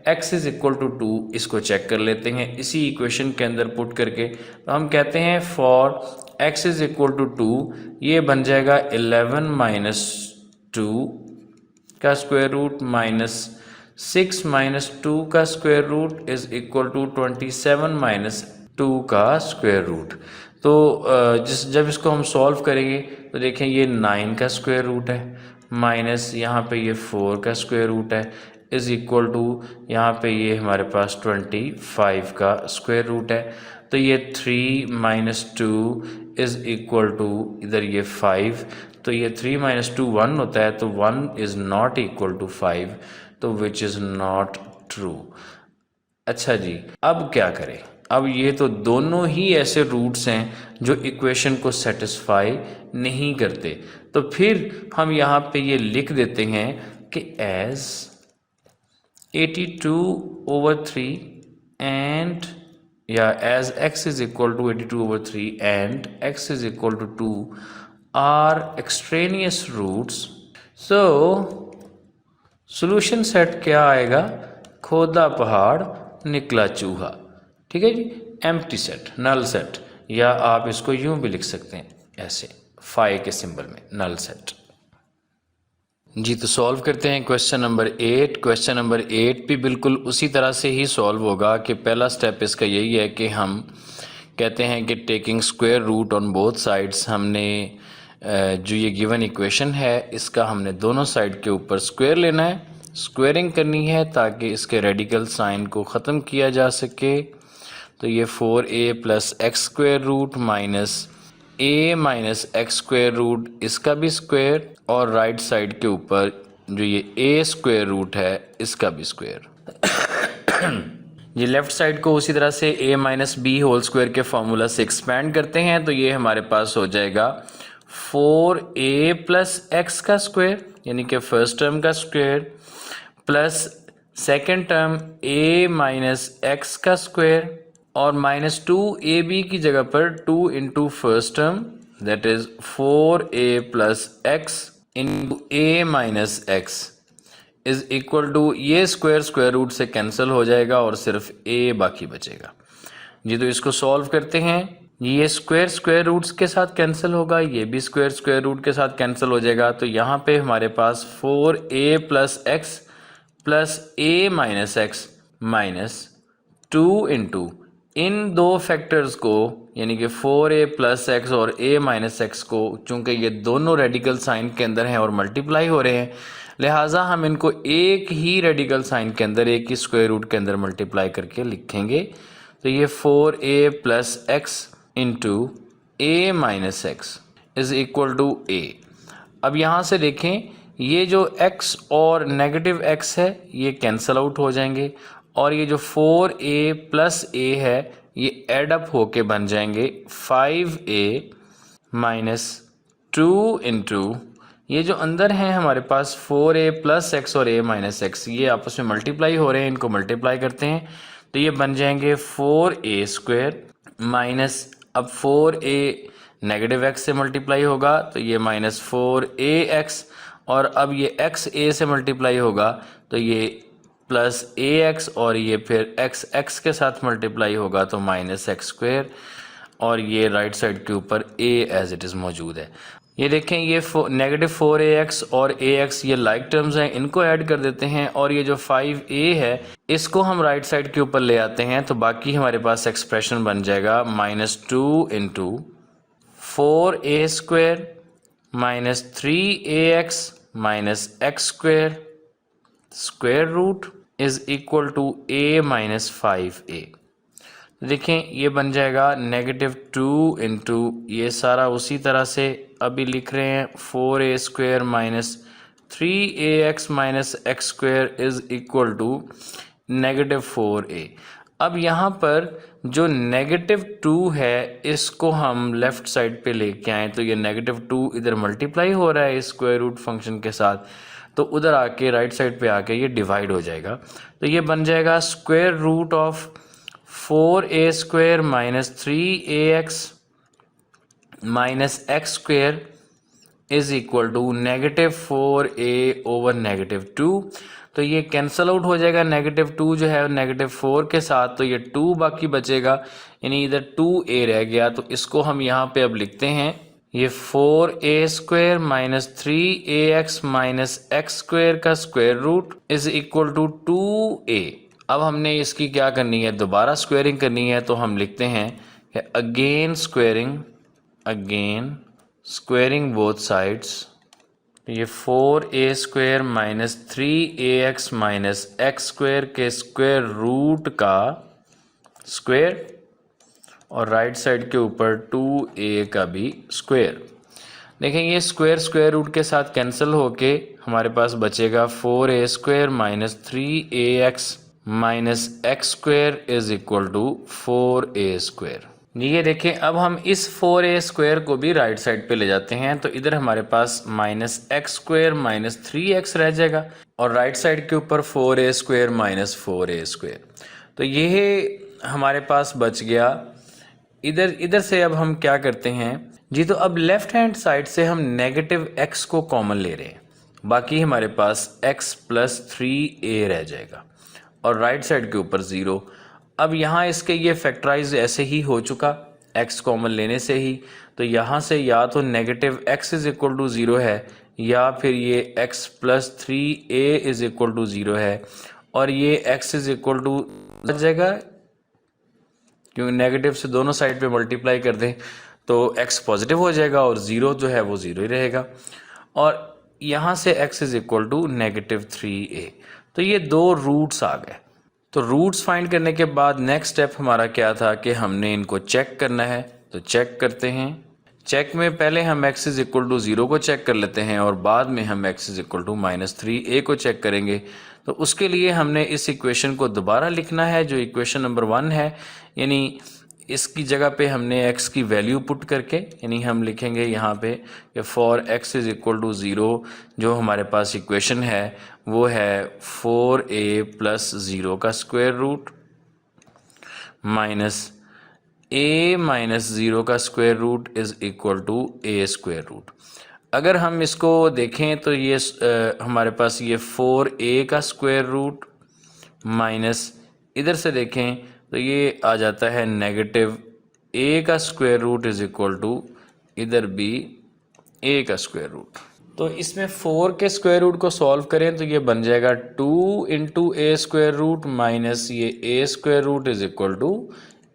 x इज़ इक्वल टू 2 इसको चेक कर लेते हैं इसी इक्वेशन के अंदर पुट करके। तो हम कहते हैं for x is equal to 2 ये बन जाएगा 11 माइनस 2 का स्क्वायर रूट माइनस 6 माइनस 2 का square root is equal to 27 minus 2 का स्क्वायर रूट। तो जब इसको हम सॉल्व करेंगे तो देखें ये 9 का स्क्वायर रूट है माइनस यहाँ पे ये 4 का स्क्वायर रूट है, इज़ इक्वल टू, यहाँ पे ये हमारे पास 25 का स्क्वायर रूट है, तो ये 3 माइनस 2 इज़ इक्वल टू, इधर ये 5, तो ये 3 माइनस 2 1 होता है, तो 1 इज़ नॉट इक्वल टू 5, तो विच इज़ नॉट ट्रू। अच्छा जी, अब क्या करें? अब ये तो दोनों ही ऐसे रूट्स हैं जो इक्वेशन को सेटिस्फाई नहीं करते, तो फिर हम यहाँ पे ये लिख देते हैं कि एज 82/3 एंड या as x is equal to 82/3 and x is equal to 2 are extraneous roots. So solution set क्या आएगा? खोदा पहाड़ निकला चूहा। ठीक है जी, एम्प्टी सेट, नल सेट, या आप इसको यूं भी लिख सकते हैं ऐसे फाई के सिंबल में, नल सेट। जी, तो सॉल्व करते हैं क्वेश्चन नंबर 8। क्वेश्चन नंबर 8 भी बिल्कुल उसी तरह से ही सॉल्व होगा कि पहला स्टेप इसका यही है कि हम कहते हैं कि taking square root on both sides, हमने जो ये गिवन इक्वेशन है इसका हमने दोनों साइड के ऊपर स्क्वायर लेना है, स्क्वायरिंग करनी है ताकि इसके रेडिकल साइन को ख़त्म किया जा सके। तो ये 4a plus x square root minus a minus x square root, इसका भी स्क्वायर, और राइट साइड के ऊपर जो ये a स्क्वायर रूट है इसका भी स्क्वायर। ये लेफ्ट साइड को उसी तरह से a minus b whole square के फॉर्मूला से एक्सपैंड करते हैं, तो ये हमारे पास हो जाएगा 4a प्लस एक्स का स्क्वायर, यानी कि फर्स्ट टर्म का square, plus second term a minus x का स्क्वायर, और माइनस 2ab की जगह पर 2 into first term, that is 4a plus x into a minus x is equal to, ये स्क्वायर स्क्वायर रूट से कैंसिल हो जाएगा और सिर्फ a बाकी बचेगा जी। तो इसको सॉल्व करते हैं, ये स्क्वायर स्क्वायर रूट्स के साथ कैंसिल होगा, ये भी स्क्वायर स्क्वायर रूट के साथ कैंसिल हो जाएगा, तो यहाँ पे हमारे पास 4a plus x plus a minus x minus 2 into इन दो फैक्टर्स को, यानी कि 4a प्लस एक्स और a माइनस एक्स को, चूंकि ये दोनों रेडिकल साइन के अंदर हैं और मल्टीप्लाई हो रहे हैं, लिहाजा हम इनको एक ही रेडिकल साइन के अंदर, एक ही स्क्वायर रूट के अंदर मल्टीप्लाई करके लिखेंगे। तो ये 4a plus x into a minus x is equal to a। अब यहाँ से देखें, ये जो x और नेगेटिव x है ये कैंसल आउट हो जाएंगे, और ये जो 4a प्लस a है ये एड अप होके बन जाएंगे 5a माइनस 2 इंटू, ये जो अंदर हैं हमारे पास 4a प्लस एक्स और a माइनस एक्स, ये आपस में मल्टीप्लाई हो रहे हैं, इनको मल्टीप्लाई करते हैं तो ये बन जाएंगे 4a स्क्वायर माइनस, अब 4a नेगेटिव x से मल्टीप्लाई होगा तो ये माइनस 4ax, और अब ये x a से मल्टीप्लाई होगा तो ये प्लस ax, और ये फिर x x के साथ मल्टीप्लाई होगा तो माइनस एक्स स्क्वायर, और ये राइट साइड के ऊपर a एज इट इज़ मौजूद है। ये देखें, ये नेगेटिव 4ax और ax ये लाइक टर्म्स हैं, इनको ऐड कर देते हैं, और ये जो 5a है इसको हम राइट साइड के ऊपर ले आते हैं, तो बाकी हमारे पास एक्सप्रेशन बन जाएगा minus 2 into 4a square minus 3ax minus x square square root is equal to a minus 5a। देखें ये बन जाएगा नेगेटिव 2 इंटू, ये सारा उसी तरह से अभी लिख रहे हैं 4a square minus 3ax minus x square is equal to negative 4a। अब यहाँ पर जो नेगेटिव 2 है इसको हम लेफ़्ट साइड पे लेके आए, तो ये नेगेटिव 2 इधर मल्टीप्लाई हो रहा है इस स्क्वायर रूट फंक्शन के साथ, तो उधर आके राइट साइड पे आके ये डिवाइड हो जाएगा, तो ये बन जाएगा square root of 4a square minus 3ax minus x square is equal to negative 4a over negative 2, तो ये कैंसल आउट हो जाएगा नेगेटिव 2 जो है नेगेटिव 4 के साथ, तो ये 2 बाकी बचेगा, यानी इधर 2a रह गया, तो इसको हम यहाँ पे अब लिखते हैं, ये 4a square minus 3ax minus x square का square root is equal to 2a। अब हमने इसकी क्या करनी है, दोबारा स्क्वायरिंग करनी है, तो हम लिखते हैं कि अगेन स्क्वायरिंग बोथ साइड्स ये 4a² minus 3ax minus x square के स्क्वायर रूट का स्क्वायर और राइट साइड के ऊपर 2a का भी स्क्वायर। देखें ये स्क्वायर स्क्वायर रूट के साथ कैंसिल होके हमारे पास बचेगा 4a² minus 3ax minus x square is equal to 4a²। ये देखें अब हम इस 4a² को भी राइट साइड पे ले जाते हैं तो इधर हमारे पास minus x square minus 3x रह जाएगा और राइट साइड के ऊपर 4a² माइनस 4a²। तो ये हमारे पास बच गया। इधर से अब हम क्या करते हैं जी, तो अब लेफ्ट हैंड साइड से हम नेगेटिव x को कॉमन ले रहे हैं, बाकी हमारे पास x प्लस 3a रह जाएगा और राइट साइड के ऊपर 0। अब यहाँ इसके ये फैक्टराइज ऐसे ही हो चुका x कॉमन लेने से ही, तो यहाँ से या तो negative x is equal to 0 है या फिर ये x plus 3a is equal to 0 है और ये x इज इक्वल टू लग जाएगा क्योंकि नेगेटिव से दोनों साइड पे मल्टीप्लाई कर दें तो x पॉजिटिव हो जाएगा और 0 जो है वो 0 ही रहेगा और यहाँ से x is equal to negative 3a। तो ये दो रूट्स आ गए। तो रूट्स फाइंड करने के बाद नेक्स्ट स्टेप हमारा क्या था कि हमने इनको चेक करना है। तो चेक करते हैं। चेक में पहले हम x इज इक्वल टू 0 को चेक कर लेते हैं और बाद में हम x is equal to minus 3a को चेक करेंगे। तो उसके लिए हमने इस इक्वेशन को दोबारा लिखना है जो इक्वेशन नंबर 1 है, यानी इसकी जगह पे हमने x की वैल्यू पुट करके, यानी हम लिखेंगे यहाँ पे कि for x is equal to 0 जो हमारे पास इक्वेशन है वो है 4a प्लस 0 का square root minus a minus 0 का square root is equal to a square root. अगर हम इसको देखें तो ये हमारे पास ये 4a का स्क्वायर रूट माइनस इधर से देखें तो ये आ जाता है नेगेटिव a का square root is equal to इधर भी a का स्क्वायर रूट। तो इसमें 4 के स्क्वायर रूट को सॉल्व करें तो ये बन जाएगा 2 into a square root minus ये a square root is equal to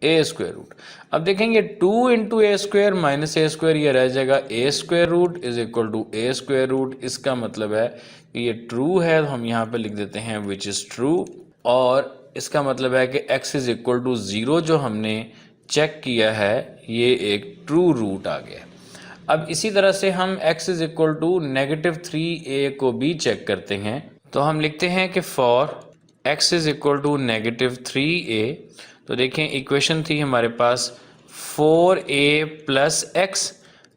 a square root. अब देखेंगे 2 into a square minus a square ये रह जाएगा a square root is equal to a square root. इसका मतलब है कि ये ट्रू है तो हम यहाँ पे लिख देते हैं विच इज़ ट्रू और इसका मतलब है कि x इज इक्वल टू 0 जो हमने चेक किया है ये एक ट्रू रूट आ गया। अब इसी तरह से हम x is equal to negative 3a को भी चेक करते हैं। तो हम लिखते हैं कि for x is equal to negative 3a, तो देखें इक्वेशन थी हमारे पास 4a प्लस x,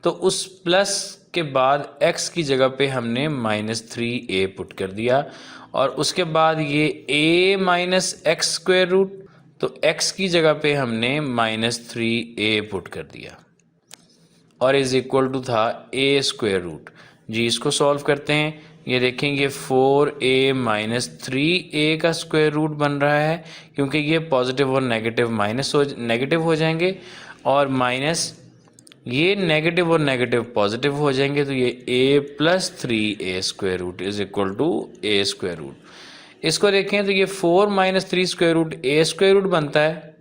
तो उस प्लस के बाद x की जगह पे हमने माइनस 3a पुट कर दिया और उसके बाद ये a minus x square root, तो x की जगह पे हमने माइनस 3a पुट कर दिया और इज इक्वल टू था a स्क्वायर रूट। जी इसको सॉल्व करते हैं। ये देखेंगे 4a माइनस 3a का स्क्वायर रूट बन रहा है क्योंकि ये पॉजिटिव और नेगेटिव हो जाएंगे और माइनस ये नेगेटिव और नेगेटिव पॉजिटिव हो जाएंगे तो ये a plus 3a square root is equal to a square root. इसको देखें तो ये 4 minus 3 square root a square root बनता है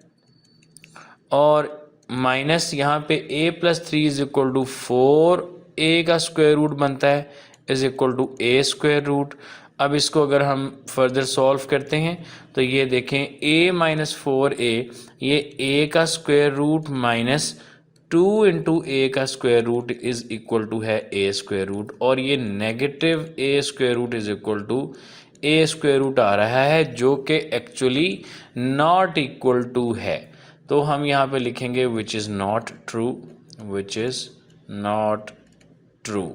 और माइनस यहाँ पे a plus 3 is equal to 4a का स्क्वायर रूट बनता है is equal to a square root. अब इसको अगर हम फर्दर सॉल्व करते हैं तो ये देखें a माइनस 4a ये a का square root minus 2 into a का square root is equal to है a स्क्वायर रूट और ये negative a square root is equal to a square root आ रहा है जो कि एक्चुअली नॉट इक्वल टू है। तो हम यहाँ पे लिखेंगे विच is not true, which is not true.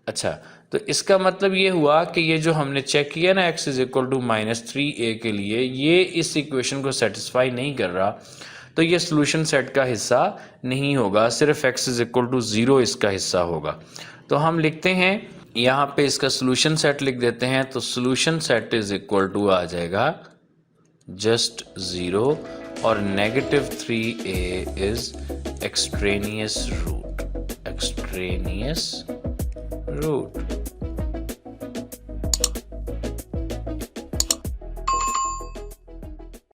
अच्छा तो इसका मतलब ये हुआ कि ये जो हमने चेक किया ना x is equal to minus 3a के लिए ये इस इक्वेशन को सेटिस्फाई नहीं कर रहा, तो ये सोल्यूशन सेट का हिस्सा नहीं होगा, सिर्फ x इज इक्वल टू 0 इसका हिस्सा होगा। तो हम लिखते हैं यहाँ पे इसका सोल्यूशन सेट लिख देते हैं। तो solution set is equal to आ जाएगा जस्ट 0 और negative 3a is extraneous root